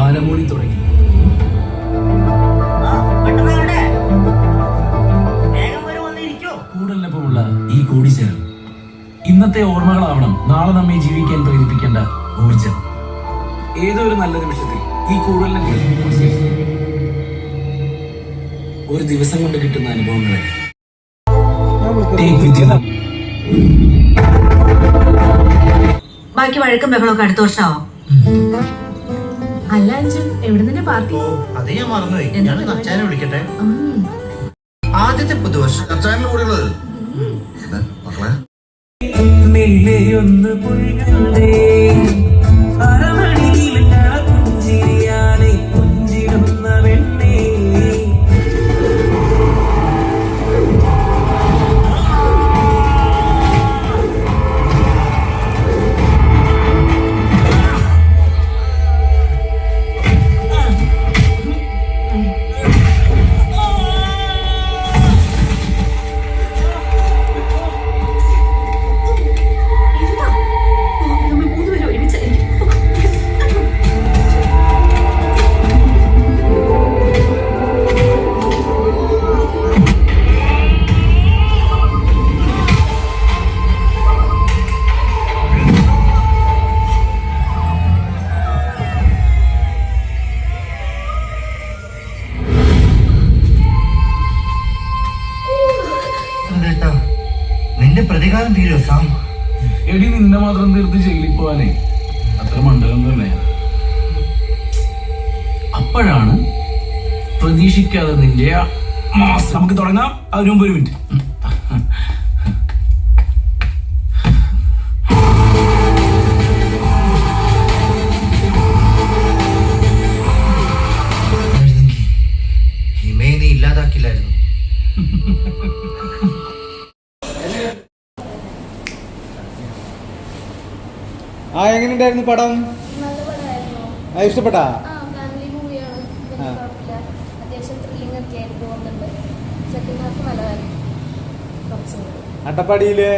ആനമൂളി തുടങ്ങി. കൂടലിനൊപ്പമുള്ള ഈ കൂടിച്ചേരൽ ഇന്നത്തെ ഓർമ്മകളാവണം നാളെ നമ്മെ ജീവിക്കാൻ പ്രേരിപ്പിക്കേണ്ട ഊർജം. ഏതോ ഒരു നല്ല നിമിഷത്തിൽ ഈ കൂടലിനെ ഒരു ദിവസം കൊണ്ട് കിട്ടുന്ന അനുഭവങ്ങളെ ബാക്കി വഴക്കും ബഹളമൊക്കെ അടുത്ത വർഷമാവോ? അല്ല അഞ്ചു എവിടെ നിന്നെ പാർട്ടി? അത് ഞാൻ മറന്നുപോയി. ഞാൻ അച്ഛനെ വിളിക്കട്ടെ. ആദ്യത്തെ പുതുവർഷം അച്ഛൻ്റെ കൂടെ ഉള്ളത് മക്കളെ നിന്റെ പ്രതികാരം തീരോ സാം? എടി നിന്നെ മാത്രം തീർത്ത് ജയിലിൽ പോവാനേ അത്ര മണ്ടലൊന്നുമല്ലേ. അപ്പോഴാണ് പ്രതീക്ഷിക്കാതെ നിന്റെ മാസം. നമുക്ക് തുടങ്ങാം. അതിനു മുമ്പ് ഒരു മിനിറ്റ്. ഹിമയെ നീ ഇല്ലാതാക്കില്ലായിരുന്നു. എങ്ങനെയുണ്ടായിരുന്നു പടം? ഇഷ്ടപ്പെട്ടാ? അട്ടപ്പാടിയിലെ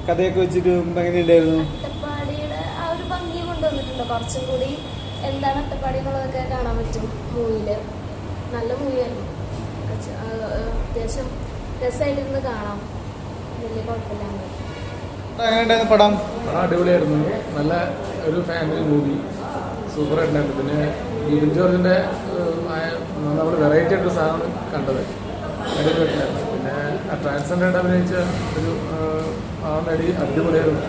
കഥയൊക്കെ വെച്ചിട്ട് എങ്ങനെയുണ്ടായിരുന്നു? അട്ടപ്പാടിയുടെ ആ ഒരു ഭംഗി കൊണ്ടുവന്നിട്ടുണ്ട്. കുറച്ചും കൂടി എന്താണ് അട്ടപ്പാടി എന്നുള്ളതൊക്കെ കാണാൻ പറ്റും മൂവിയില്. നല്ല മൂവിയായിരുന്നു. അത്യാവശ്യം രസമായിട്ടിരുന്ന് കാണാം. വലിയ കുഴപ്പമില്ലാണ്ട്. എങ്ങനെയുണ്ടായിരുന്നു പടം? അടിപൊളിയായിരുന്നു. നല്ല ഒരു ഫാമിലി മൂവി. സൂപ്പർ ആയിട്ടുണ്ടായിരുന്നു. പിന്നെ ബിബിൻ ജോർജിൻ്റെ നമ്മൾ വെറൈറ്റി ആയിട്ടൊരു സാധനം കണ്ടത് അടിപൊളിയായിട്ടുണ്ടായിരുന്നു. പിന്നെ ആ ട്രാൻസ്ജെൻഡർ അഭിനയിച്ച ഒരു ആ നടി അടിപൊളിയായിരുന്നു.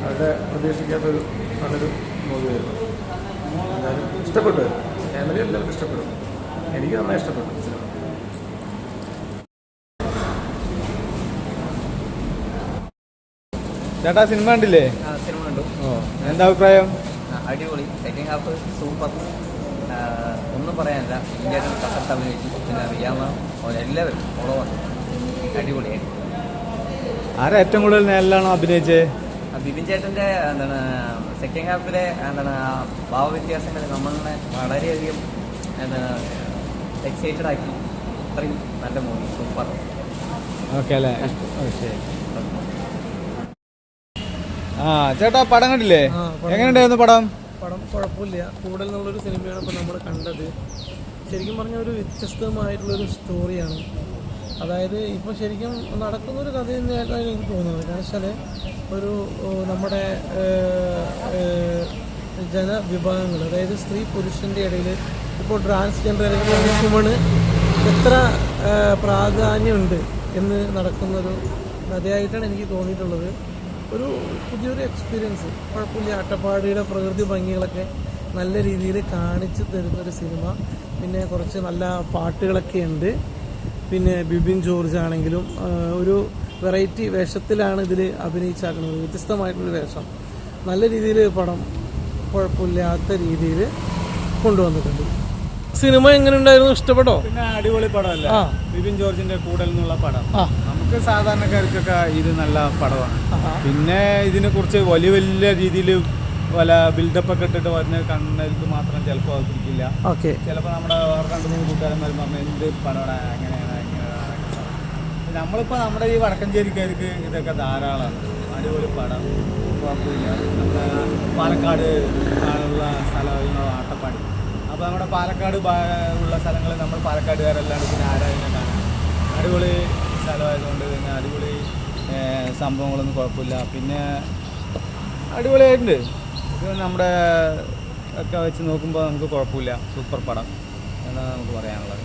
അവരുടെ പ്രതീക്ഷിക്കാത്തൊരു നല്ലൊരു മൂവിയായിരുന്നു. എന്തായാലും ഇഷ്ടപ്പെട്ടു. ഫാമിലി എല്ലാവർക്കും ഇഷ്ടപ്പെടും. എനിക്ക് നന്നായി ഇഷ്ടപ്പെട്ടു സിനിമ. ചേട്ടാ സിനിമ കണ്ടില്ലേ? സിനിമ കണ്ടു. എന്താ അഭിപ്രായം? അടിപൊളി. Second half super. ഒന്നും പറയാനില്ല. ഇന്ത്യയുടെ കസത്ത് അഭിനയിച്ചു. പിന്നെ റിയാമ എല്ലാവരും ഓളോവർ അടിപൊളിയായി. ആരാ ഏറ്റവും കൂടുതൽ നേരിലാണോ അഭിനയിച്ചത്? ബിബിൻ ചേട്ടൻ്റെ എന്താണ് സെക്കൻഡ് ഹാഫിലെ എന്താണ് ഭാവവ്യത്യാസങ്ങൾ നമ്മളിനെ വളരെയധികം എന്താണ് എക്സൈറ്റഡ് ആക്കി. അത്രയും നല്ല മൂവി. സൂപ്പർ. ഓക്കെ അല്ലേ? ശരി. ചേട്ടാ പടം കണ്ടില്ലേ? എങ്ങനെയുണ്ടായിരുന്നു പടം? പടം കുഴപ്പമില്ല. കൂടുതൽ എന്നുള്ളൊരു സിനിമയാണ് ഇപ്പോൾ നമ്മൾ കണ്ടത്. ശരിക്കും പറഞ്ഞ ഒരു വ്യത്യസ്തമായിട്ടുള്ളൊരു സ്റ്റോറിയാണ്. അതായത് ഇപ്പോൾ ശരിക്കും നടക്കുന്നൊരു കഥ തന്നെയായിട്ടാണ് എനിക്ക് തോന്നുന്നത്. കാരണം വെച്ചാൽ ഒരു നമ്മുടെ ജനവിഭാഗങ്ങൾ, അതായത് സ്ത്രീ പുരുഷൻ്റെ ഇടയിൽ ഇപ്പോൾ ട്രാൻസ്ജെൻഡർ അല്ലെങ്കിൽ വുമണ് എത്ര പ്രാധാന്യമുണ്ട് എന്ന് നടക്കുന്നൊരു കഥയായിട്ടാണ് എനിക്ക് തോന്നിയിട്ടുള്ളത്. ഒരു പുതിയൊരു എക്സ്പീരിയൻസ്. കുഴപ്പമില്ല. അട്ടപ്പാടിയുടെ പ്രകൃതി ഭംഗികളൊക്കെ നല്ല രീതിയിൽ കാണിച്ചു തരുന്നൊരു സിനിമ. പിന്നെ കുറച്ച് നല്ല പാട്ടുകളൊക്കെ ഉണ്ട്. പിന്നെ ബിബിൻ ജോർജ് ആണെങ്കിലും ഒരു വെറൈറ്റി വേഷത്തിലാണ് ഇതിൽ അഭിനയിച്ചാക്കുന്നത്. വ്യത്യസ്തമായിട്ടുള്ളൊരു വേഷം. നല്ല രീതിയിൽ പടം കുഴപ്പമില്ലാത്ത രീതിയിൽ കൊണ്ടുവന്നിട്ടുണ്ട്. സിനിമ എങ്ങനെ ഉണ്ടായിരുന്നു? ഇഷ്ടപ്പെട്ടോ? പിന്നെ അടിപൊളി പടമല്ലേ ബിബിൻ ജോർജിന്റെ കൂടെ എന്നുള്ള പടം. നമുക്ക് നമുക്ക് സാധാരണക്കാർക്കൊക്കെ ഇത് നല്ല പടമാണ്. പിന്നെ ഇതിനെക്കുറിച്ച് വലിയ വലിയ രീതിയിൽ പല ബിൽഡപ്പൊക്കെ ഇട്ടിട്ട് വരുന്ന കണ്ണർക്ക് മാത്രം ചിലപ്പോൾ അത് പിടിക്കില്ല. ഓക്കെ. ചിലപ്പോൾ നമ്മുടെ വേറെ 2-3 കൂട്ടുകാരന്മാർ പറഞ്ഞാൽ എന്ത് പടമാണ് അങ്ങനെയാണ് ഇങ്ങനെയാണ്. നമ്മളിപ്പോൾ നമ്മുടെ ഈ വടക്കഞ്ചേരിക്കാർക്ക് ഇതൊക്കെ ധാരാളമാണ്. അടിപൊളി പടം, കുഴപ്പമില്ല. നമ്മുടെ പാലക്കാട് ഉള്ള സ്ഥലമായിരുന്നു ആട്ടപ്പാടി. അപ്പോൾ നമ്മുടെ പാലക്കാട് ഉള്ള സ്ഥലങ്ങളിൽ നമ്മൾ പാലക്കാടുകാരെല്ലാം പിന്നെ ആരാധന കാണാം. അടിപൊളി സ്ഥലമായതുകൊണ്ട് പിന്നെ അടിപൊളി സംഭവങ്ങളൊന്നും കുഴപ്പമില്ല. പിന്നെ അടിപൊളിയായിട്ടുണ്ട്. ഇത് നമ്മുടെ ഒക്കെ വെച്ച് നോക്കുമ്പോൾ നമുക്ക് കുഴപ്പമില്ല. സൂപ്പർ പടം എന്നാണ് നമുക്ക് പറയാനുള്ളത്.